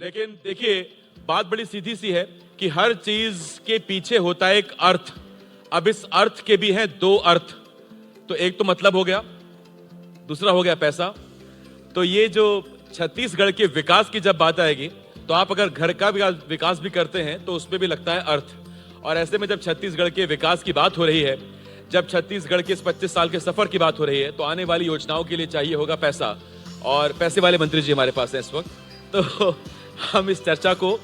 लेकिन देखिए, बात बड़ी सीधी सी है कि हर चीज के पीछे होता है एक अर्थ। अब इस अर्थ के भी हैं दो अर्थ। तो एक तो मतलब हो गया, दूसरा हो गया पैसा। तो ये जो छत्तीसगढ़ के विकास की जब बात आएगी, तो आप अगर घर का विकास भी करते हैं तो उसमें भी लगता है अर्थ। और ऐसे में जब छत्तीसगढ़ के विकास की बात हो रही है, जब छत्तीसगढ़ के इस 25 साल के सफर की बात हो रही है, तो आने वाली योजनाओं के लिए चाहिए होगा पैसा। और पैसे वाले मंत्री जी हमारे पास हैं इस वक्त, तो हम इस चर्चा को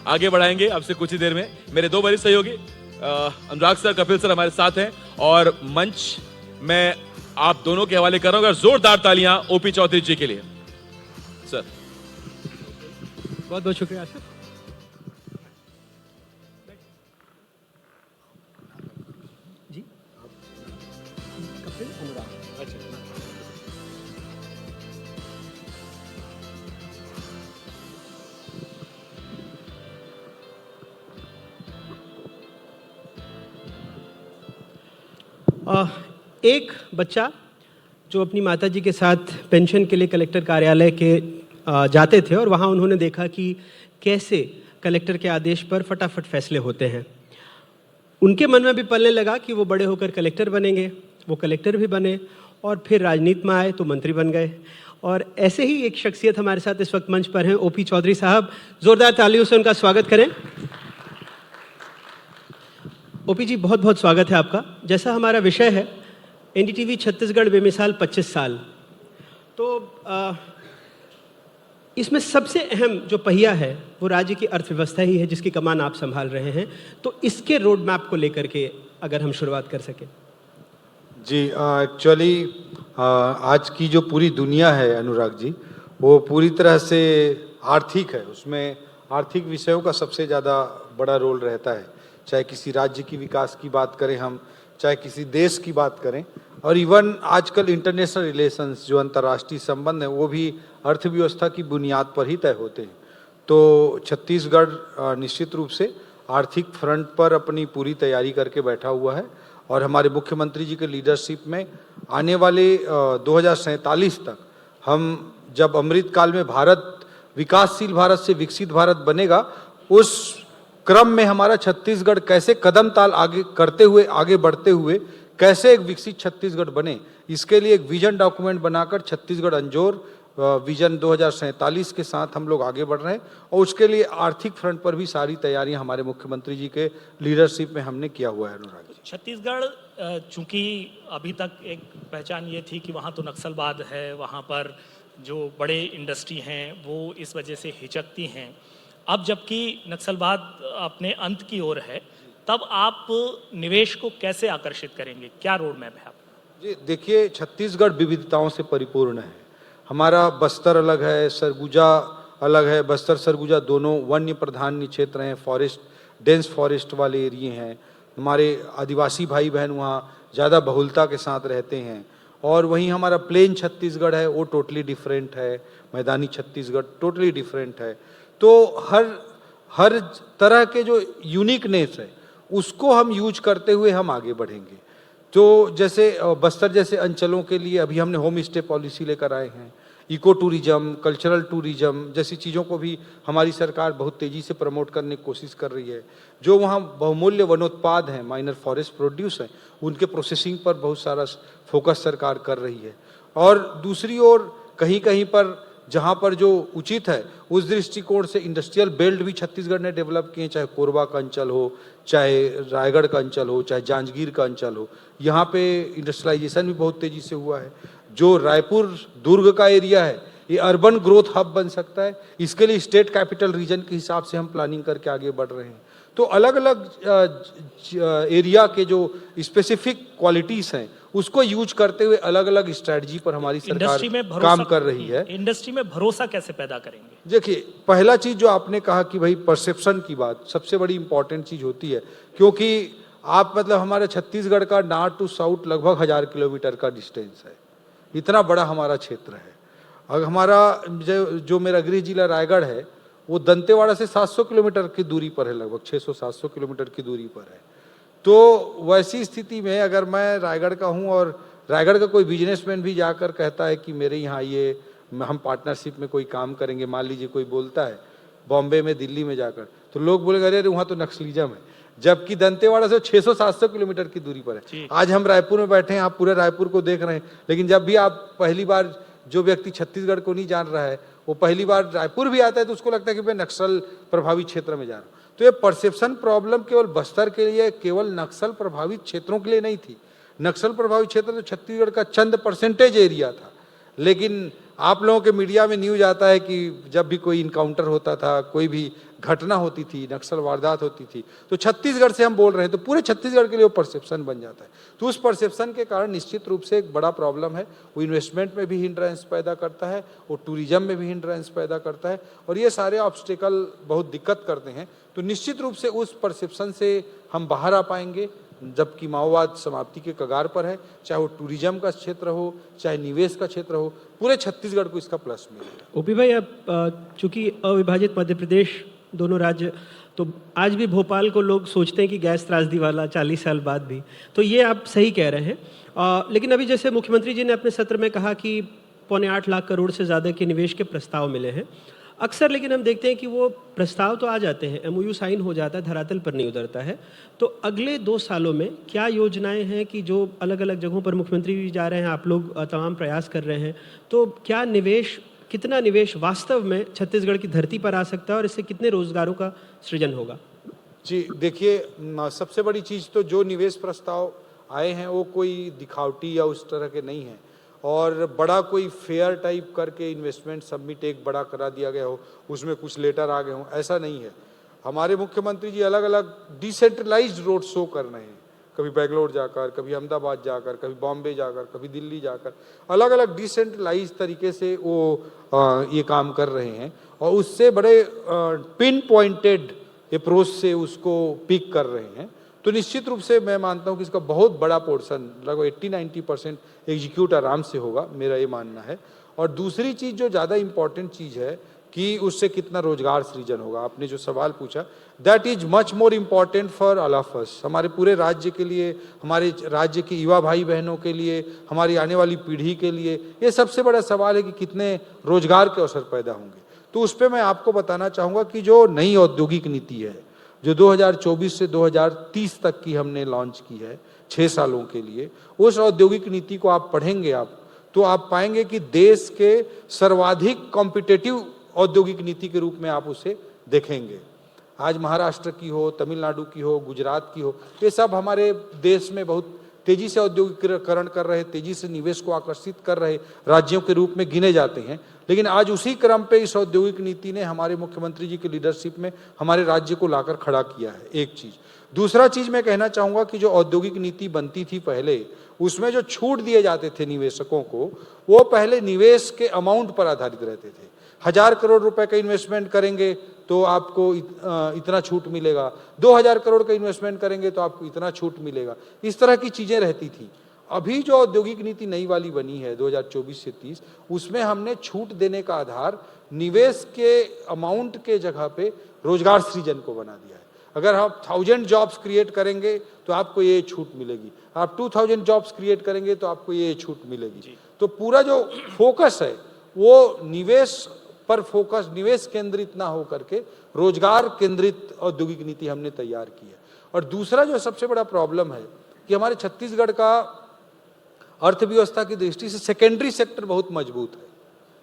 आगे बढ़ाएंगे आपसे कुछ ही देर में। मेरे दो बड़े सहयोगी अनुराग सर, कपिल सर हमारे साथ हैं, और मंच मैं आप दोनों के हवाले कर रहा हूं। और जोरदार तालियां ओपी चौधरी जी के लिए। सर, बहुत बहुत शुक्रिया सर। जी, कपिल, अनुराग। अच्छा, एक बच्चा जो अपनी माताजी के साथ पेंशन के लिए कलेक्टर कार्यालय के जाते थे, और वहाँ उन्होंने देखा कि कैसे कलेक्टर के आदेश पर फटाफट फैसले होते हैं। उनके मन में भी पलने लगा कि वो बड़े होकर कलेक्टर बनेंगे। वो कलेक्टर भी बने और फिर राजनीति में आए तो मंत्री बन गए। और ऐसे ही एक शख्सियत हमारे साथ इस वक्त मंच पर हैं, ओपी चौधरी साहब। जोरदार तालियों से उनका स्वागत करें। ओपी जी, बहुत बहुत स्वागत है आपका। जैसा हमारा विषय है एनडीटीवी छत्तीसगढ़ बेमिसाल 25 साल, तो इसमें सबसे अहम जो पहिया है वो राज्य की अर्थव्यवस्था ही है, जिसकी कमान आप संभाल रहे हैं। तो इसके रोड मैप को लेकर के अगर हम शुरुआत कर सकें। जी, एक्चुअली आज की जो पूरी दुनिया है अनुराग जी, वो पूरी तरह से आर्थिक है। उसमें आर्थिक विषयों का सबसे ज़्यादा बड़ा रोल रहता है। चाहे किसी राज्य की विकास की बात करें हम, चाहे किसी देश की बात करें, और इवन आजकल इंटरनेशनल रिलेशंस जो अंतर्राष्ट्रीय संबंध हैं वो भी अर्थव्यवस्था की बुनियाद पर ही तय होते हैं। तो छत्तीसगढ़ निश्चित रूप से आर्थिक फ्रंट पर अपनी पूरी तैयारी करके बैठा हुआ है, और हमारे मुख्यमंत्री जी के लीडरशिप में आने वाले 2047 तक हम जब अमृत काल में भारत विकासशील भारत से विकसित भारत बनेगा, उस क्रम में हमारा छत्तीसगढ़ कैसे कदम ताल आगे करते हुए, आगे बढ़ते हुए कैसे एक विकसित छत्तीसगढ़ बने, इसके लिए एक विजन डॉक्यूमेंट बनाकर छत्तीसगढ़ अंजोर विजन 2047 के साथ हम लोग आगे बढ़ रहे हैं। और उसके लिए आर्थिक फ्रंट पर भी सारी तैयारियां हमारे मुख्यमंत्री जी के लीडरशिप में हमने किया हुआ है। अनुराग जी, छत्तीसगढ़ चूंकि अभी तक एक पहचान ये थी कि वहाँ तो नक्सलवाद है, वहाँ पर जो बड़े इंडस्ट्री हैं वो इस वजह से हिचकती हैं। अब जबकि नक्सलवाद अपने अंत की ओर है, तब आप निवेश को कैसे आकर्षित करेंगे? क्या रोड मैप है आपका? जी देखिए, छत्तीसगढ़ विविधताओं से परिपूर्ण है। हमारा बस्तर अलग है, सरगुजा अलग है। बस्तर सरगुजा दोनों वन्य प्रधान क्षेत्र हैं, फॉरेस्ट, डेंस फॉरेस्ट वाले एरिए हैं। हमारे आदिवासी भाई बहन वहाँ ज़्यादा बहुलता के साथ रहते हैं। और वहीं हमारा प्लेन छत्तीसगढ़ है, वो टोटली डिफरेंट है। मैदानी छत्तीसगढ़ टोटली डिफरेंट है। तो हर तरह के जो यूनिकनेस है उसको हम यूज करते हुए हम आगे बढ़ेंगे। तो जैसे बस्तर जैसे अंचलों के लिए अभी हमने होम स्टे पॉलिसी लेकर आए हैं। इको टूरिज्म, कल्चरल टूरिज्म जैसी चीज़ों को भी हमारी सरकार बहुत तेज़ी से प्रमोट करने की कोशिश कर रही है। जो वहाँ बहुमूल्य वनोत्पाद हैं, माइनर फॉरेस्ट प्रोड्यूस हैं, उनके प्रोसेसिंग पर बहुत सारा फोकस सरकार कर रही है। और दूसरी ओर कहीं कहीं पर जहाँ पर जो उचित है उस दृष्टिकोण से इंडस्ट्रियल बेल्ट भी छत्तीसगढ़ ने डेवलप किए, चाहे कोरबा का अंचल हो, चाहे रायगढ़ का अंचल हो, चाहे जांजगीर का अंचल हो। यहाँ पे इंडस्ट्रियलाइजेशन भी बहुत तेज़ी से हुआ है। जो रायपुर दुर्ग का एरिया है, ये अर्बन ग्रोथ हब बन सकता है। इसके लिए स्टेट कैपिटल रीजन के हिसाब से हम प्लानिंग करके आगे बढ़ रहे हैं। तो अलग अलग एरिया के जो स्पेसिफिक क्वालिटीज़ हैं उसको यूज करते हुए अलग अलग स्ट्रैटेजी पर हमारी सरकार काम कर रही है। इंडस्ट्री में भरोसा कैसे पैदा करेंगे? देखिए, पहला चीज जो आपने कहा कि भाई परसेप्शन की बात सबसे बड़ी इंपॉर्टेंट चीज होती है, क्योंकि आप मतलब हमारे छत्तीसगढ़ का नॉर्थ टू साउथ लगभग 1000 किलोमीटर का डिस्टेंस है। इतना बड़ा हमारा क्षेत्र है। और हमारा जो मेरा गृह जिला रायगढ़ है वो दंतेवाड़ा से 700 किलोमीटर की दूरी पर है, लगभग 600-700 किलोमीटर की दूरी पर है। तो वैसी स्थिति में अगर मैं रायगढ़ का हूँ और रायगढ़ का कोई बिजनेसमैन भी जाकर कहता है कि मेरे यहाँ ये हम पार्टनरशिप में कोई काम करेंगे, मान लीजिए कोई बोलता है, बॉम्बे में, दिल्ली में जाकर, तो लोग बोलेंगे अरे वहाँ तो नक्सलिज्म है, जबकि दंतेवाड़ा से 600-700 किलोमीटर की दूरी पर है। आज हम रायपुर में बैठे हैं, आप पूरे रायपुर को देख रहे हैं, लेकिन जब भी आप पहली बार, जो व्यक्ति छत्तीसगढ़ को नहीं जान रहा है, वो पहली बार रायपुर भी आता है तो उसको लगता है कि मैं नक्सल प्रभावित क्षेत्र में जा रहा हूँ। तो ये परसेप्शन प्रॉब्लम केवल बस्तर के लिए, केवल नक्सल प्रभावित क्षेत्रों के लिए नहीं थी। नक्सल प्रभावित क्षेत्र तो छत्तीसगढ़ का चंद परसेंटेज एरिया था, लेकिन आप लोगों के मीडिया में न्यूज आता है कि जब भी कोई इनकाउंटर होता था, कोई भी घटना होती थी, नक्सल वारदात होती थी, तो छत्तीसगढ़ से हम बोल रहे हैं, तो पूरे छत्तीसगढ़ के लिए वो परसेप्शन बन जाता है। तो उस परसेप्शन के कारण निश्चित रूप से एक बड़ा प्रॉब्लम है, वो इन्वेस्टमेंट में भी हिंड्रेंस पैदा करता है, वो टूरिज्म में भी हिंड्रेंस पैदा करता है, और ये सारे ऑब्स्टिकल बहुत दिक्कत करते हैं। तो निश्चित रूप से उस परसेप्शन से हम बाहर आ पाएंगे, जबकि माओवाद समाप्ति के कगार पर है, चाहे वो टूरिज्म का क्षेत्र हो, चाहे निवेश का क्षेत्र हो, पूरे छत्तीसगढ़ को इसका प्लस मिलेगा। ओपी भाई, अब चूंकि अविभाजित मध्य प्रदेश दोनों राज्य, तो आज भी भोपाल को लोग सोचते हैं कि गैस त्रासदी वाला 40 साल बाद भी, तो ये आप सही कह रहे हैं। लेकिन अभी जैसे मुख्यमंत्री जी ने अपने सत्र में कहा कि 8.25 लाख करोड़ से ज़्यादा के निवेश के प्रस्ताव मिले हैं अक्सर, लेकिन हम देखते हैं कि वो प्रस्ताव तो आ जाते हैं, एमओयू साइन हो जाता है, धरातल पर नहीं उतरता है। तो अगले 2 सालों में क्या योजनाएं हैं कि जो अलग अलग जगहों पर मुख्यमंत्री भी जा रहे हैं, आप लोग तमाम प्रयास कर रहे हैं, तो क्या निवेश, कितना निवेश वास्तव में छत्तीसगढ़ की धरती पर आ सकता है और इससे कितने रोजगारों का सृजन होगा? जी देखिए, सबसे बड़ी चीज़ तो जो निवेश प्रस्ताव आए हैं वो कोई दिखावटी या उस तरह के नहीं हैं, और बड़ा कोई फेयर टाइप करके इन्वेस्टमेंट सबमिट एक बड़ा करा दिया गया हो, उसमें कुछ लेटर आ गए हों, ऐसा नहीं है। हमारे मुख्यमंत्री जी अलग अलग डिसेंट्रलाइज्ड रोड शो कर रहे हैं, कभी बेंगलोर जाकर, कभी अहमदाबाद जाकर, कभी बॉम्बे जाकर, कभी दिल्ली जाकर, अलग अलग डिसेंट्रलाइज तरीके से वो ये काम कर रहे हैं, और उससे बड़े पिन पॉइंटेड अप्रोच से उसको पिक कर रहे हैं। तो निश्चित रूप से मैं मानता हूं कि इसका बहुत बड़ा पोर्शन, लगभग 80-90% एग्जीक्यूट आराम से होगा, मेरा ये मानना है। और दूसरी चीज़ जो ज़्यादा इम्पॉर्टेंट चीज़ है कि उससे कितना रोजगार सृजन होगा, आपने जो सवाल पूछा, that is much more important for all of us, हमारे पूरे राज्य के लिए, हमारे राज्य के युवा भाई बहनों के लिए, हमारी आने वाली पीढ़ी के लिए ये सबसे बड़ा सवाल है कि कितने रोजगार के अवसर पैदा होंगे। तो उस पर मैं आपको बताना चाहूँगा कि जो नई औद्योगिक नीति है, जो 2024 से 2030 तक की हमने लॉन्च की है 6 सालों के लिए, उस औद्योगिक नीति को आप पढ़ेंगे तो आप पाएंगे कि देश के सर्वाधिक कॉम्पिटिटिव औद्योगिक नीति के रूप में आप उसे देखेंगे। आज महाराष्ट्र की हो, तमिलनाडु की हो, गुजरात की हो, ये सब हमारे देश में बहुत तेजी से औद्योगिकीकरण कर रहे, तेजी से निवेश को आकर्षित कर रहे राज्यों के रूप में गिने जाते हैं। लेकिन आज उसी क्रम पे इस औद्योगिक नीति ने हमारे मुख्यमंत्री जी की लीडरशिप में हमारे राज्य को लाकर खड़ा किया है, एक चीज। दूसरा चीज मैं कहना चाहूँगा कि जो औद्योगिक नीति बनती थी पहले, उसमें जो छूट दिए जाते थे निवेशकों को, वो पहले निवेश के अमाउंट पर आधारित रहते थे। 1000 करोड़ रुपए का इन्वेस्टमेंट करेंगे तो आपको इतना छूट मिलेगा, 2000 करोड़ का इन्वेस्टमेंट करेंगे तो आपको इतना छूट मिलेगा, इस तरह की चीजें रहती थी। अभी जो औद्योगिक नीति नई वाली बनी है 2024 से 30, उसमें हमने छूट देने का आधार निवेश के अमाउंट के जगह पे रोजगार सृजन को बना दिया है। अगर आप 1000 जॉब्स क्रिएट करेंगे तो आपको ये छूट मिलेगी, आप 2000 जॉब्स क्रिएट करेंगे तो आपको ये छूट मिलेगी। तो पूरा जो फोकस है वो निवेश पर फोकस, निवेश केंद्रित ना हो करके रोजगार केंद्रित औद्योगिक नीति हमने तैयार की है। और दूसरा जो सबसे बड़ा प्रॉब्लम है कि हमारे छत्तीसगढ़ का अर्थव्यवस्था की दृष्टि से सेकेंडरी सेक्टर बहुत मजबूत है।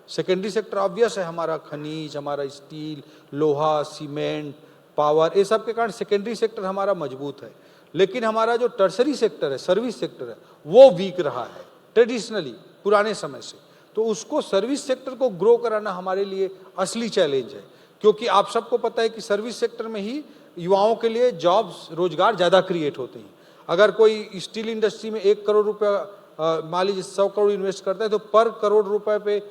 सेकेंडरी सेक्टर ऑब्वियस है, हमारा खनिज, हमारा स्टील, लोहा, सीमेंट, पावर, ये सब के कारण सेकेंडरी सेक्टर हमारा मजबूत है। लेकिन हमारा जो टर्सरी सेक्टर है, सर्विस सेक्टर है, वो वीक रहा है ट्रेडिशनली पुराने समय से। तो उसको, सर्विस सेक्टर को ग्रो कराना हमारे लिए असली चैलेंज है, क्योंकि आप सबको पता है कि सर्विस सेक्टर में ही युवाओं के लिए जॉब्स, रोजगार ज़्यादा क्रिएट होते हैं। अगर कोई स्टील इंडस्ट्री में 1 करोड़ रुपया, मान लीजिए 100 करोड़ इन्वेस्ट करता है, तो पर करोड़ रुपए पे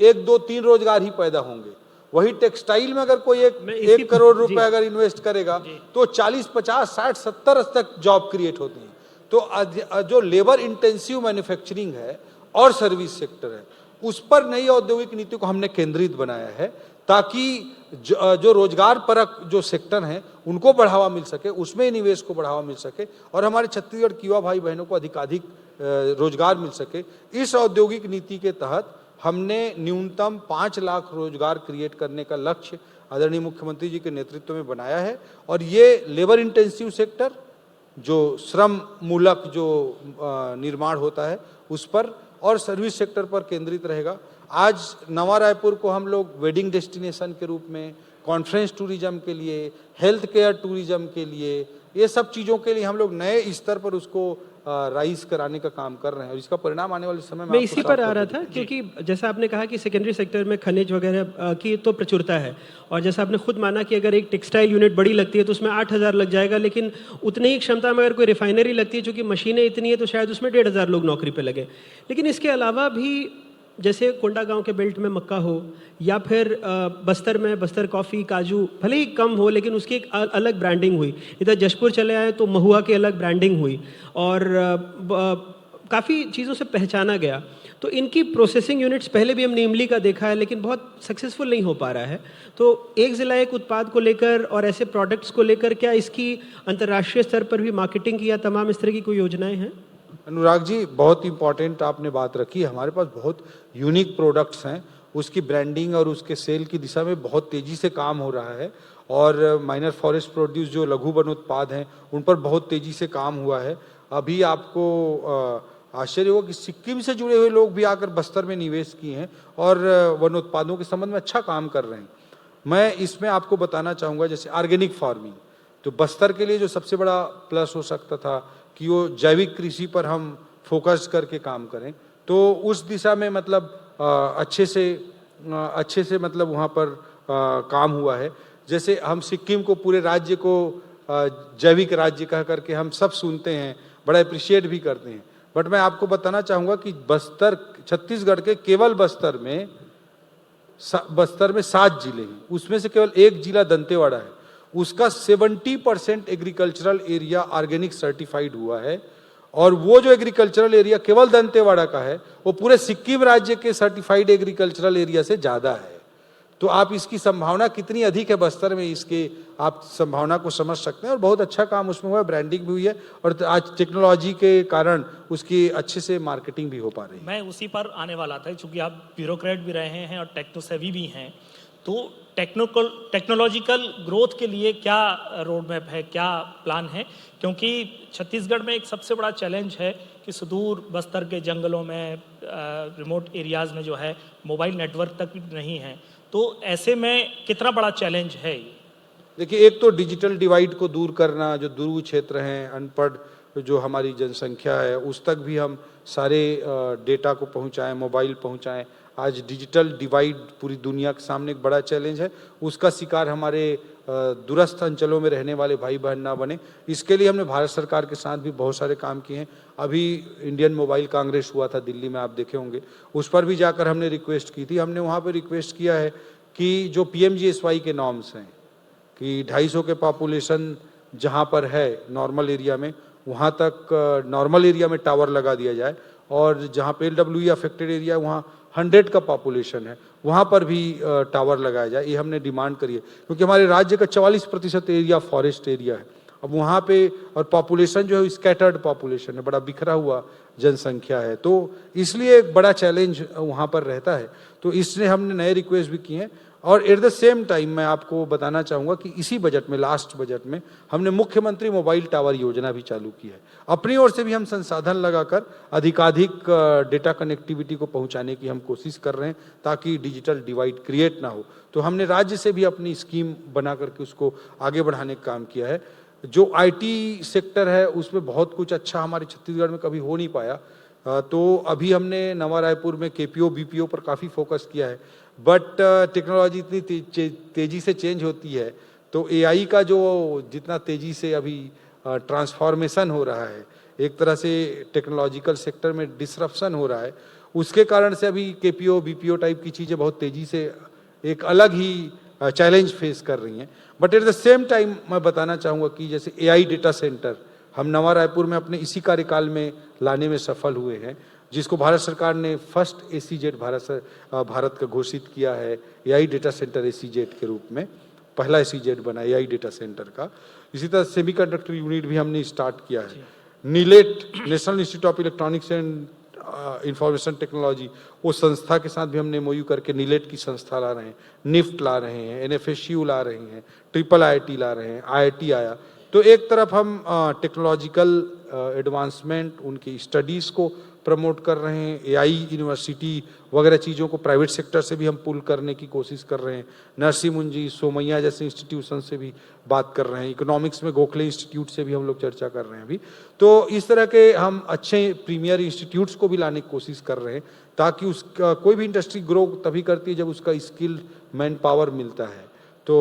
1, 2, 3 रोजगार ही पैदा होंगे। वही टेक्सटाइल में अगर कोई 1 करोड़ रुपए अगर इन्वेस्ट करेगा तो 40, 50, 60, 70 तक जॉब क्रिएट होती हैं। तो जो लेबर इंटेंसिव मैन्युफैक्चरिंग है और सर्विस सेक्टर है, उस पर नई औद्योगिक नीति को हमने केंद्रित बनाया है, ताकि जो रोजगार परक जो सेक्टर हैं उनको बढ़ावा मिल सके, उसमें निवेश को बढ़ावा मिल सके, और हमारे छत्तीसगढ़ के युवा भाई बहनों को अधिकाधिक रोजगार मिल सके। इस औद्योगिक नीति के तहत हमने न्यूनतम 5 लाख रोजगार क्रिएट करने का लक्ष्य आदरणीय मुख्यमंत्री जी के नेतृत्व में बनाया है। और ये लेबर इंटेंसिव सेक्टर, जो श्रम मूलक जो निर्माण होता है उस पर, और सर्विस सेक्टर पर केंद्रित रहेगा। आज नवा रायपुर को हम लोग वेडिंग डेस्टिनेशन के रूप में, कॉन्फ्रेंस टूरिज्म के लिए, हेल्थ केयर टूरिज्म के लिए, ये सब चीज़ों के लिए हम लोग नए स्तर पर उसको राइज कराने का काम कर रहे हैं, और इसका परिणाम आने वाले समय में मैं आपको इसी साफ पर आ तौर रहा पर था, क्योंकि जैसा आपने कहा कि सेकेंडरी सेक्टर में खनिज वगैरह की तो प्रचुरता है, और जैसा आपने खुद माना कि अगर एक टेक्सटाइल यूनिट बड़ी लगती है तो उसमें 8,000 लग जाएगा, लेकिन उतनी ही क्षमता में अगर कोई रिफाइनरी लगती है, चूँकि मशीनें इतनी है तो शायद उसमें 1,500 लोग नौकरी पर लगे। लेकिन इसके अलावा भी जैसे कोंडागांव के बेल्ट में मक्का हो, या फिर बस्तर में बस्तर कॉफ़ी, काजू भले ही कम हो लेकिन उसकी एक अलग ब्रांडिंग हुई। इधर जशपुर चले आए तो महुआ की अलग ब्रांडिंग हुई, और काफ़ी चीज़ों से पहचाना गया। तो इनकी प्रोसेसिंग यूनिट्स पहले भी हमने इमली का देखा है, लेकिन बहुत सक्सेसफुल नहीं हो पा रहा है। तो एक ज़िला एक उत्पाद को लेकर और ऐसे प्रोडक्ट्स को लेकर क्या इसकी अंतर्राष्ट्रीय स्तर पर भी मार्केटिंग की या तमाम इस तरह की कोई योजनाएं हैं? अनुराग जी, बहुत इंपॉर्टेंट आपने बात रखी। हमारे पास बहुत यूनिक प्रोडक्ट्स हैं, उसकी ब्रांडिंग और उसके सेल की दिशा में बहुत तेज़ी से काम हो रहा है, और माइनर फॉरेस्ट प्रोड्यूस जो लघु वन उत्पाद हैं उन पर बहुत तेज़ी से काम हुआ है। अभी आपको आश्चर्य होगा कि सिक्किम से जुड़े हुए लोग भी आकर बस्तर में निवेश किए हैं और वन उत्पादों के संबंध में अच्छा काम कर रहे हैं। मैं इसमें आपको बताना चाहूँगा, जैसे ऑर्गेनिक फार्मिंग, तो बस्तर के लिए जो सबसे बड़ा प्लस हो सकता था कि वो जैविक कृषि पर हम फोकस करके काम करें, तो उस दिशा में मतलब अच्छे से मतलब वहाँ पर काम हुआ है। जैसे हम सिक्किम को, पूरे राज्य को जैविक राज्य कह करके हम सब सुनते हैं, बड़ा अप्रिशिएट भी करते हैं, बट मैं आपको बताना चाहूँगा कि बस्तर, छत्तीसगढ़ के केवल बस्तर में 7 जिले हैं, उसमें से केवल एक जिला दंतेवाड़ा है, उसका 70% एग्रीकल्चरल एरिया ऑर्गेनिक सर्टिफाइड हुआ है, और वो जो एग्रीकल्चरल एरिया केवल दंतेवाड़ा का है वो पूरे सिक्किम राज्य के सर्टिफाइड एग्रीकल्चरल एरिया से ज़्यादा है। तो आप इसकी संभावना कितनी अधिक है बस्तर में, इसके आप संभावना को समझ सकते हैं, और बहुत अच्छा काम उसमें हुआ है, ब्रांडिंग भी हुई है, और आज टेक्नोलॉजी के कारण उसकी अच्छे से मार्केटिंग भी हो पा रही है। मैं उसी पर आने वाला था, क्योंकि आप ब्यूरोक्रेट भी रहे हैं और टेक्नो सेवी भी हैं, तो टेक्नोलॉजिकल ग्रोथ के लिए क्या रोड मैप है, क्या प्लान है? क्योंकि छत्तीसगढ़ में एक सबसे बड़ा चैलेंज है कि सुदूर बस्तर के जंगलों में, रिमोट एरियाज़ में जो है मोबाइल नेटवर्क तक नहीं है, तो ऐसे में कितना बड़ा चैलेंज है ये? देखिए, एक तो डिजिटल डिवाइड को दूर करना, जो दुर्गम क्षेत्र हैं, अनपढ़ जो हमारी जनसंख्या है, उस तक भी हम सारे डेटा को पहुंचाएं, मोबाइल पहुंचाएं। आज डिजिटल डिवाइड पूरी दुनिया के सामने एक बड़ा चैलेंज है, उसका शिकार हमारे दूरस्थ अंचलों में रहने वाले भाई बहन ना बने, इसके लिए हमने भारत सरकार के साथ भी बहुत सारे काम किए हैं। अभी इंडियन मोबाइल कांग्रेस हुआ था दिल्ली में, आप देखे होंगे, उस पर भी जाकर हमने रिक्वेस्ट की थी। हमने वहाँ पर रिक्वेस्ट किया है कि जो PMGSY के नॉर्म्स हैं कि 250 के पॉपुलेशन जहाँ पर है नॉर्मल एरिया में, वहाँ तक नॉर्मल एरिया में टावर लगा दिया जाए, और जहाँ पे LWE अफेक्टेड एरिया वहाँ 100 का पॉपुलेशन है वहाँ पर भी टावर लगाया जाए। ये हमने डिमांड करी है, क्योंकि हमारे राज्य का 44% एरिया फॉरेस्ट एरिया है। अब वहाँ पे और पॉपुलेशन जो है स्कैटर्ड पॉपुलेशन है, बड़ा बिखरा हुआ जनसंख्या है, तो इसलिए एक बड़ा चैलेंज वहाँ पर रहता है। तो इसलिए हमने नए रिक्वेस्ट भी किए हैं, और एट द सेम टाइम मैं आपको बताना चाहूँगा कि इसी बजट में, लास्ट बजट में, हमने मुख्यमंत्री मोबाइल टावर योजना भी चालू की है। अपनी ओर से भी हम संसाधन लगाकर अधिकाधिक डेटा कनेक्टिविटी को पहुँचाने की हम कोशिश कर रहे हैं, ताकि डिजिटल डिवाइड क्रिएट ना हो। तो हमने राज्य से भी अपनी स्कीम बना करके उसको आगे बढ़ाने का काम किया है। जो IT सेक्टर है उसमें बहुत कुछ अच्छा हमारे छत्तीसगढ़ में कभी हो नहीं पाया, तो अभी हमने नवा रायपुर में KPO BPO पर काफ़ी फोकस किया है, बट टेक्नोलॉजी इतनी तेज़ी से चेंज होती है, तो AI का जो जितना तेज़ी से अभी ट्रांसफॉर्मेशन हो रहा है, एक तरह से टेक्नोलॉजिकल सेक्टर में डिसरप्शन हो रहा है, उसके कारण से अभी KPO BPO टाइप की चीज़ें बहुत तेज़ी से एक अलग ही चैलेंज फेस कर रही हैं। But at the same time मैं बताना चाहूँगा कि जैसे AI डेटा सेंटर हम नवा रायपुर में अपने इसी कार्यकाल में लाने में सफल हुए हैं, जिसको भारत सरकार ने फर्स्ट SEZ भारत का घोषित किया है, AI डेटा सेंटर SEZ के रूप में पहला SEZ बना AI डेटा सेंटर का। इसी तरह सेमीकंडक्टर यूनिट भी हमने स्टार्ट किया है। नीलेट, national institute of electronics and information technology, वो संस्था के साथ भी हमने MOU करके नीलेट की संस्था ला रहे हैं, निफ्ट ला रहे हैं, NFSU ला रहे हैं, IIIT ला रहे हैं, IIT आया। तो एक तरफ हम टेक्नोलॉजिकल एडवांसमेंट, उनकी स्टडीज़ को प्रमोट कर रहे हैं, AI यूनिवर्सिटी वगैरह चीज़ों को प्राइवेट सेक्टर से भी हम पुल करने की कोशिश कर रहे हैं, नरसिंह मुंजी, सोमैया जैसे इंस्टीट्यूशन से भी बात कर रहे हैं, इकोनॉमिक्स में गोखले इंस्टीट्यूट से भी हम लोग चर्चा कर रहे हैं अभी। तो इस तरह के हम अच्छे प्रीमियर इंस्टीट्यूट्स को भी लाने की कोशिश कर रहे हैं, ताकि उसका कोई भी इंडस्ट्री ग्रो तभी करती है जब उसका स्किल्ड मैन पावर मिलता है। तो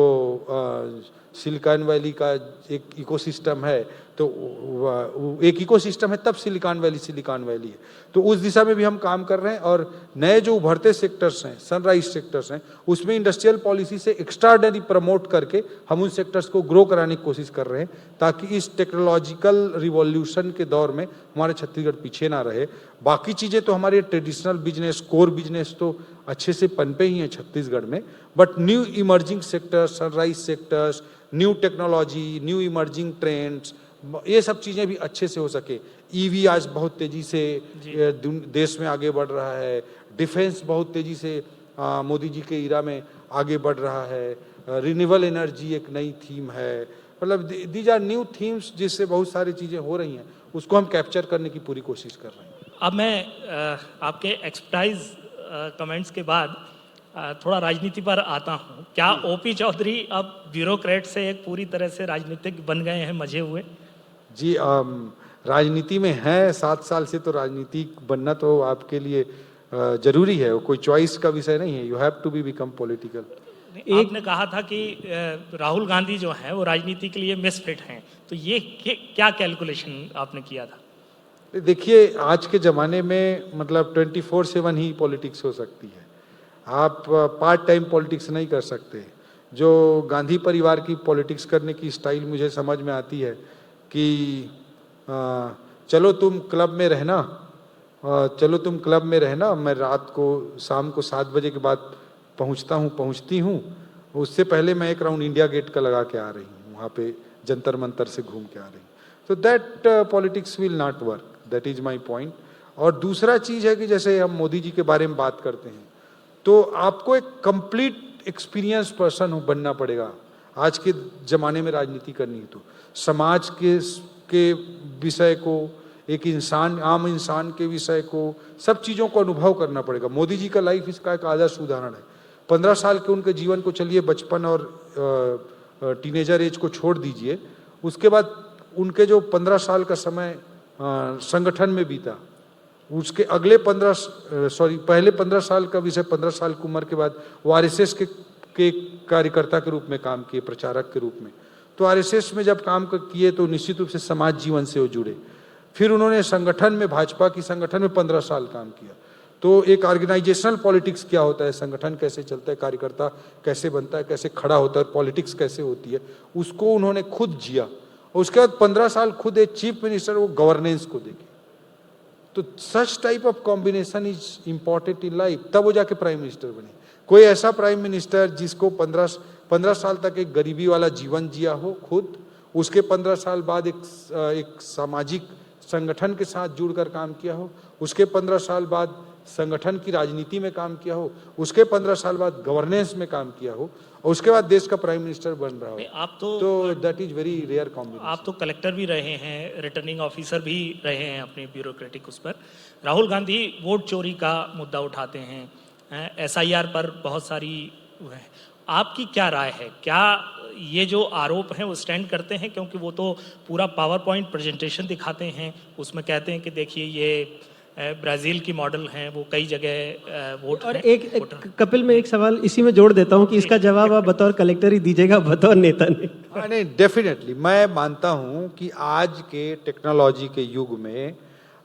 सिलिकॉन वैली का एक इकोसिस्टम है, तो एक इकोसिस्टम है तब सिलिकॉन वैली है। तो उस दिशा में भी हम काम कर रहे हैं, और नए जो उभरते सेक्टर्स हैं, सनराइज सेक्टर्स हैं, उसमें इंडस्ट्रियल पॉलिसी से एक्स्ट्राऑर्डिनरी प्रमोट करके हम उन सेक्टर्स को ग्रो कराने की कोशिश कर रहे हैं, ताकि इस टेक्नोलॉजिकल रिवॉल्यूशन के दौर में हमारे छत्तीसगढ़ पीछे ना रहे। बाकी चीज़ें तो हमारे ट्रेडिशनल बिजनेस, कोर बिजनेस तो अच्छे से पनपे ही हैं छत्तीसगढ़ में, but new emerging sectors, sunrise sectors, new technology, new emerging trends, ये सब चीज़ें भी अच्छे से हो सके। EV आज बहुत तेज़ी से देश में आगे बढ़ रहा है, डिफेंस बहुत तेज़ी से मोदी जी के इरा में आगे बढ़ रहा है, रिन्यूएबल एनर्जी एक नई थीम है, मतलब दीज आर न्यू थीम्स जिससे बहुत सारी चीज़ें हो रही हैं, उसको हम कैप्चर करने की पूरी कोशिश कर रहे हैं। अब मैं आपके एक्सपर्टाइज कमेंट्स के बाद थोड़ा राजनीति पर आता हूँ। क्या OP चौधरी अब ब्यूरोक्रेट से एक पूरी तरह से राजनीतिक बन गए हैं, मजे हुए? जी, राजनीति में हैं 7 साल से, तो राजनीतिक बनना तो आपके लिए जरूरी है, वो कोई चॉइस का विषय नहीं है। You have to be become political. आपने कहा था कि राहुल गांधी जो हैं वो राजनीति के लिए मिसफिट हैं, तो ये क्या कैलकुलेशन आपने किया था? देखिए, आज के ज़माने में मतलब 24/7 ही पॉलिटिक्स हो सकती है, आप पार्ट टाइम पॉलिटिक्स नहीं कर सकते। जो गांधी परिवार की पॉलिटिक्स करने की स्टाइल मुझे समझ में आती है कि चलो तुम क्लब में रहना, मैं रात को शाम को 7 बजे के बाद पहुंचती हूँ, उससे पहले मैं एक राउंड इंडिया गेट का लगा के आ रही हूँ, वहाँ पे जंतर मंतर से घूम के आ रही हूँ। तो that politics will not work, that is my point. और दूसरा चीज़ है कि जैसे हम मोदी जी के बारे में बात करते हैं, तो आपको एक कंप्लीट एक्सपीरियंस पर्सन बनना पड़ेगा आज के ज़माने में राजनीति करनी है। तो समाज के विषय को, एक इंसान, आम इंसान के विषय को, सब चीज़ों को अनुभव करना पड़ेगा। मोदी जी का लाइफ इसका एक आदर्श उदाहरण है। 15 साल के उनके जीवन को चलिए, बचपन और टीनेजर एज को छोड़ दीजिए, उसके बाद उनके जो 15 साल का समय संगठन में बीता, उसके अगले पहले 15 साल का विषय, 15 साल की उम्र के बाद वो RSS के कार्यकर्ता के रूप में काम किए, प्रचारक के रूप में। तो RSS में जब काम किए तो निश्चित रूप से समाज जीवन से वो जुड़े। फिर उन्होंने संगठन में, भाजपा की संगठन में 15 साल काम किया। तो एक ऑर्गेनाइजेशनल पॉलिटिक्स क्या होता है, संगठन कैसे चलता है, कार्यकर्ता कैसे बनता है, कैसे खड़ा होता है, पॉलिटिक्स कैसे होती है, उसको उन्होंने खुद जिया। और उसके बाद 15 साल खुद एक चीफ मिनिस्टर, वो गवर्नेंस को देखे। तो such type of combination is important in life, तब वो जाके प्राइम मिनिस्टर बने। कोई ऐसा प्राइम मिनिस्टर जिसको 15 साल तक एक गरीबी वाला जीवन जिया हो खुद, उसके 15 साल बाद एक सामाजिक संगठन के साथ जुड़कर काम किया हो, उसके 15 साल बाद संगठन की राजनीति में काम किया हो, उसके 15 साल बाद गवर्नेंस में काम किया हो, और उसके बाद देश का प्राइम मिनिस्टर बन रहा हो। आप तो that is very rare combination. आप तो कलेक्टर भी रहे हैं, रिटर्निंग ऑफिसर भी रहे हैं अपने ब्यूरोक्रेटिक उस पर। राहुल गांधी वोट चोरी का मुद्दा उठाते हैं, SIR पर बहुत सारी है। आपकी क्या राय है, क्या ये जो आरोप हैं वो स्टैंड करते हैं? क्योंकि वो तो पूरा पावर पॉइंट प्रेजेंटेशन दिखाते हैं, उसमें कहते हैं कि देखिए ये ब्राज़ील की मॉडल हैं, वो कई जगह वोट और एक कपिल, में एक सवाल इसी में जोड़ देता हूं कि इसका जवाब आप बतौर कलेक्टर ही दीजिएगा, बतौर नेता नहीं। नहीं, डेफिनेटली मैं मानता हूं कि आज के टेक्नोलॉजी के युग में,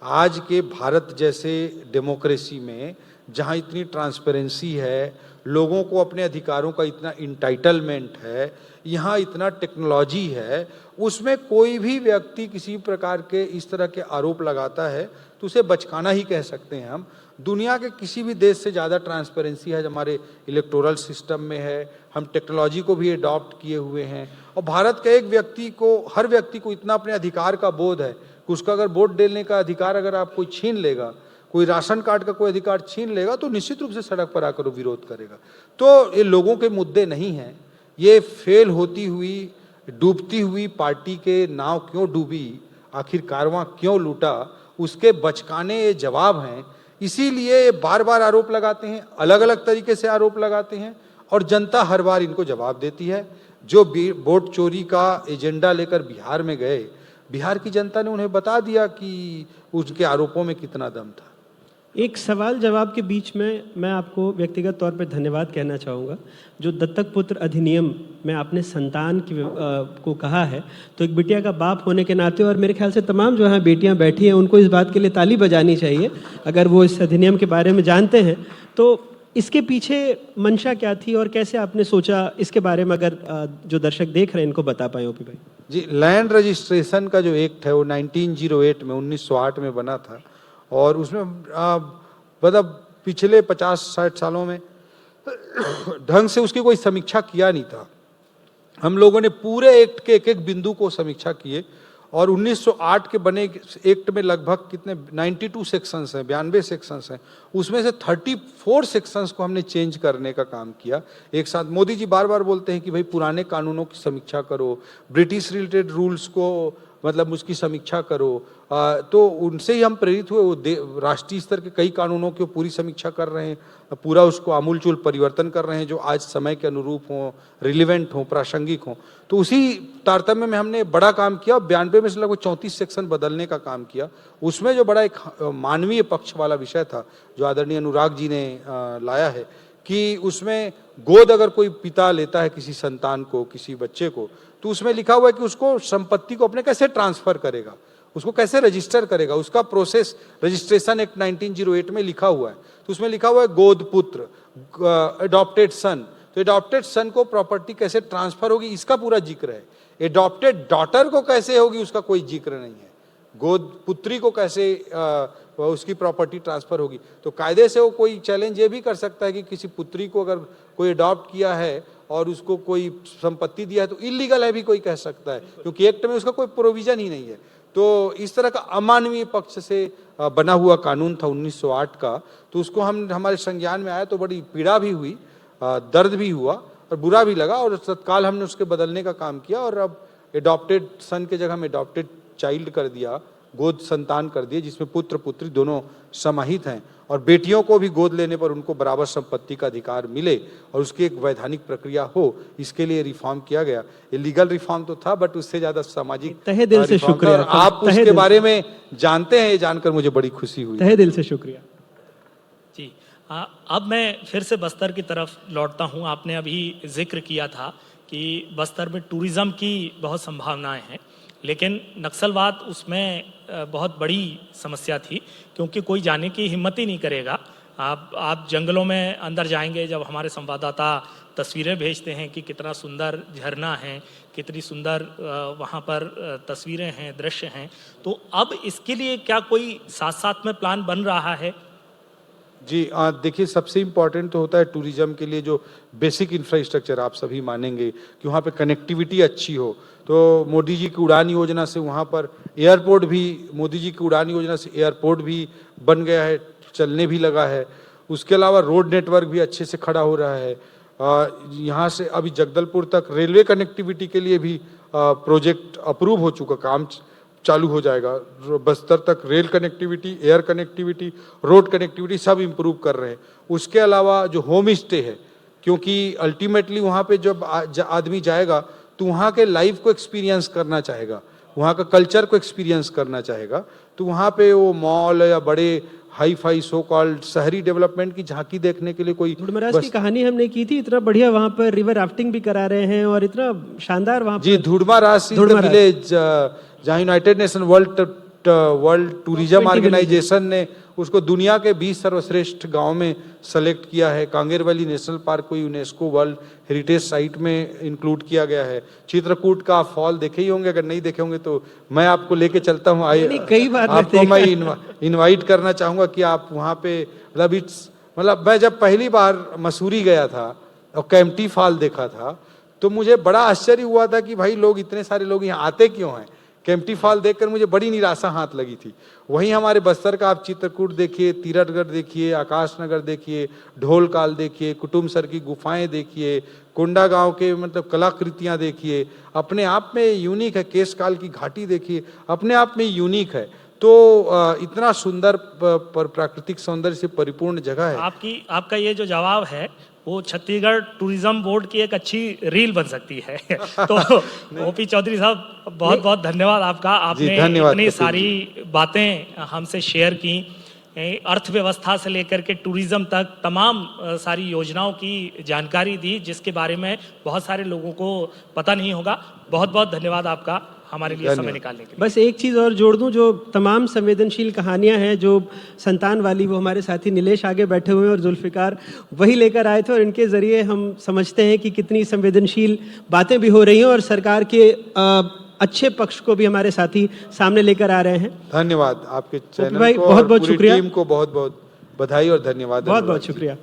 आज के भारत जैसे डेमोक्रेसी में, जहां इतनी ट्रांसपेरेंसी है, लोगों को अपने अधिकारों का इतना इंटाइटलमेंट है, यहाँ इतना टेक्नोलॉजी है, उसमें कोई भी व्यक्ति किसी प्रकार के इस तरह के आरोप लगाता है तो उसे बचकाना ही कह सकते हैं हम। दुनिया के किसी भी देश से ज़्यादा ट्रांसपेरेंसी है हमारे इलेक्टोरल सिस्टम में है, हम टेक्नोलॉजी को भी अडॉप्ट किए हुए हैं, और भारत के हर व्यक्ति को इतना अपने अधिकार का बोध है कि उसका अगर वोट देने का अधिकार अगर आप कोई छीन लेगा, कोई राशन कार्ड का कोई अधिकार छीन लेगा तो निश्चित रूप से सड़क पर आकर वो विरोध करेगा। तो ये लोगों के मुद्दे नहीं हैं, ये फेल होती हुई, डूबती हुई पार्टी के नाव क्यों डूबी, आखिर कारवां क्यों लूटा, उसके बचकाने ये जवाब हैं। इसीलिए बार बार आरोप लगाते हैं, अलग अलग तरीके से आरोप लगाते हैं और जनता हर बार इनको जवाब देती है। जो वोट चोरी का एजेंडा लेकर बिहार में गए, बिहार की जनता ने उन्हें बता दिया कि उसके आरोपों में कितना दम था। एक सवाल जवाब के बीच में मैं आपको व्यक्तिगत तौर पर धन्यवाद कहना चाहूँगा। जो दत्तक पुत्र अधिनियम में आपने संतान को कहा है, तो एक बिटिया का बाप होने के नाते और मेरे ख्याल से तमाम जो यहाँ बेटियाँ बैठी हैं उनको इस बात के लिए ताली बजानी चाहिए अगर वो इस अधिनियम के बारे में जानते हैं। तो इसके पीछे मंशा क्या थी और कैसे आपने सोचा, इसके बारे में अगर जो दर्शक देख रहे हैं इनको बता पाए ओपी भाई। जी, लैंड रजिस्ट्रेशन का जो एक्ट है वो 1908 में 1908 में बना था और उसमें मतलब पिछले 50-60 सालों में ढंग से उसकी कोई समीक्षा किया नहीं था। हम लोगों ने पूरे एक्ट के एक एक बिंदु को समीक्षा किए और 1908 के बने एक्ट में लगभग कितने 92 सेक्शंस हैं, 92 सेक्शंस हैं, उसमें से 34 सेक्शंस को हमने चेंज करने का काम किया एक साथ। मोदी जी बार बार बोलते हैं कि भाई पुराने कानूनों की समीक्षा करो, ब्रिटिश रिलेटेड रूल्स को मतलब उसकी समीक्षा करो, तो उनसे ही हम प्रेरित हुए। वो राष्ट्रीय स्तर के कई कानूनों की पूरी समीक्षा कर रहे हैं, पूरा उसको आमूलचूल परिवर्तन कर रहे हैं जो आज समय के अनुरूप हों, रिलेवेंट हों, प्रासंगिक हों। तो उसी तारतम्य में हमने बड़ा काम किया। 92 में से लगभग 34 सेक्शन बदलने का काम किया। उसमें जो बड़ा एक मानवीय पक्ष वाला विषय था जो आदरणीय अनुराग जी ने लाया है कि उसमें गोद अगर कोई पिता लेता है किसी संतान को, किसी बच्चे को, तो उसमें लिखा हुआ है कि उसको संपत्ति को अपने कैसे ट्रांसफर करेगा, उसको कैसे रजिस्टर करेगा, उसका प्रोसेस रजिस्ट्रेशन एक्ट 1908 में लिखा हुआ है। तो उसमें लिखा हुआ है गोद पुत्र, एडॉप्टेड सन। तो एडॉप्टेड सन को प्रॉपर्टी कैसे ट्रांसफर होगी इसका पूरा जिक्र है। एडॉप्टेड डॉटर को कैसे होगी उसका कोई जिक्र नहीं है। गोद पुत्री को कैसे उसकी प्रॉपर्टी ट्रांसफर होगी। तो कायदे से वो कोई चैलेंज ये भी कर सकता है कि किसी पुत्री को अगर कोई अडॉप्ट किया है और उसको कोई संपत्ति दिया है तो इलीगल है भी कोई कह सकता है, क्योंकि एक्ट में उसका कोई प्रोविजन ही नहीं है। तो इस तरह का अमानवीय पक्ष से बना हुआ कानून था 1908 का। तो उसको हम हमारे संज्ञान में आया तो बड़ी पीड़ा भी हुई, दर्द भी हुआ और बुरा भी लगा और तत्काल हमने उसके बदलने का काम किया और अब एडॉप्टेड सन के जगह हम एडॉप्टेड चाइल्ड कर दिया, गोद संतान कर दिए, जिसमें पुत्र पुत्री दोनों समाहित हैं और बेटियों को भी गोद लेने पर उनको बराबर संपत्ति का अधिकार मिले और उसकी एक वैधानिक प्रक्रिया हो, इसके लिए रिफॉर्म किया गया। ये लीगल रिफॉर्म तो था बट उससे ज्यादा सामाजिक तहे दिल से शुक्रिया। आप उसके बारे में जानते हैं, ये जानकर मुझे बड़ी खुशी हुई। तहे दिल से शुक्रिया जी। अब मैं फिर से बस्तर की तरफ लौटता हूँ। आपने अभी जिक्र किया था कि बस्तर में टूरिज्म की बहुत संभावनाएं हैं, लेकिन नक्सलवाद उसमें बहुत बड़ी समस्या थी, क्योंकि कोई जाने की हिम्मत ही नहीं करेगा। आप जंगलों में अंदर जाएंगे, जब हमारे संवाददाता तस्वीरें भेजते हैं कि कितना सुंदर झरना है, कितनी सुंदर वहाँ पर तस्वीरें हैं, दृश्य हैं, तो अब इसके लिए क्या कोई साथ साथ में प्लान बन रहा है? जी देखिए, सबसे इम्पॉर्टेंट तो होता है टूरिज्म के लिए जो बेसिक इंफ्रास्ट्रक्चर, आप सभी मानेंगे कि वहाँ पे कनेक्टिविटी अच्छी हो। तो मोदी जी की उड़ान योजना से वहाँ पर एयरपोर्ट भी, मोदी जी की उड़ान योजना से एयरपोर्ट भी बन गया है, चलने भी लगा है। उसके अलावा रोड नेटवर्क भी अच्छे से खड़ा हो रहा है। यहाँ से अभी जगदलपुर तक रेलवे कनेक्टिविटी के लिए भी प्रोजेक्ट अप्रूव हो चुका, काम चालू हो जाएगा। बस्तर तक rail connectivity, air connectivity, road connectivity सब इम्प्रूव कर रहे हैं। उसके अलावा जो होम स्टे है, क्योंकि अल्टीमेटली वहाँ पे जब आदमी जाएगा तो वहाँ के लाइफ को एक्सपीरियंस करना चाहेगा, वहाँ का कल्चर को एक्सपीरियंस करना चाहेगा, तो वहाँ पे वो मॉल या बड़े हाई फाई सो कॉल्ड शहरी डेवलपमेंट की झांकी देखने के लिए कोई धुड़मराज की कहानी हमने की थी, इतना बढ़िया वहाँ पर रिवर राफ्टिंग भी करा रहे हैं और इतना शानदार वहाँ जी धुड़मराज विलेज जहाँ United Nation World Tourism Organization ने उसको दुनिया के 20 सर्वश्रेष्ठ गांव में सेलेक्ट किया है। कांगेर वैली नेशनल पार्क को यूनेस्को वर्ल्ड हेरिटेज साइट में इंक्लूड किया गया है। चित्रकूट का फॉल देखे ही होंगे, अगर नहीं देखे होंगे तो मैं आपको लेके चलता हूँ। कई बार आपको मैं इनवाइट करना चाहूँगा कि आप वहाँ पे मतलब मैं जब पहली बार मसूरी गया था और कैंपटी फॉल देखा था तो मुझे बड़ा आश्चर्य हुआ था कि भाई लोग, इतने सारे लोग यहाँ आते क्यों हैं, केम्प्टी फॉल देखकर मुझे बड़ी निराशा हाथ लगी थी। वहीं हमारे बस्तर का आप चित्रकूट देखिए, तीरथगढ़ देखिए, आकाशनगर देखिए, ढोलकाल देखिए, कुटुमसर की गुफाएं देखिए, कोंडा गांव के मतलब कलाकृतियां देखिए, अपने आप में यूनिक है। केशकाल की घाटी देखिए, अपने आप में यूनिक है। तो इतना सुंदर प्राकृतिक सौंदर्य से परिपूर्ण जगह है। आपका ये जो जवाब है वो छत्तीसगढ़ टूरिज्म बोर्ड की एक अच्छी रील बन सकती है। तो ओपी चौधरी साहब बहुत बहुत धन्यवाद आपका, आपने धन्यवाद इतनी कपिल सारी बातें हमसे शेयर की, अर्थव्यवस्था से लेकर के टूरिज्म तक तमाम सारी योजनाओं की जानकारी दी, जिसके बारे में बहुत सारे लोगों को पता नहीं होगा। बहुत बहुत धन्यवाद आपका हमारे लिए समय निकालने के लिए। बस एक चीज़ और जोड़ दूं, जो तमाम संवेदनशील कहानियां हैं जो संतान वाली, वो हमारे साथी नीलेश आगे बैठे हुए हैं और जुल्फ़िकार वही लेकर आए थे, और इनके ज़रिए हम समझते हैं कि कितनी संवेदनशील बातें भी हो रही हैं और सरकार के अच्छे पक्ष को भी हमारे साथी सामने लेकर आ रहे हैं। धन्यवाद आपके चैनल भाई, को बहुत और बहुत पूरी शुक्रिया। टीम को बहुत बहुत बधाई और धन्यवाद। बहुत बहुत शुक्रिया।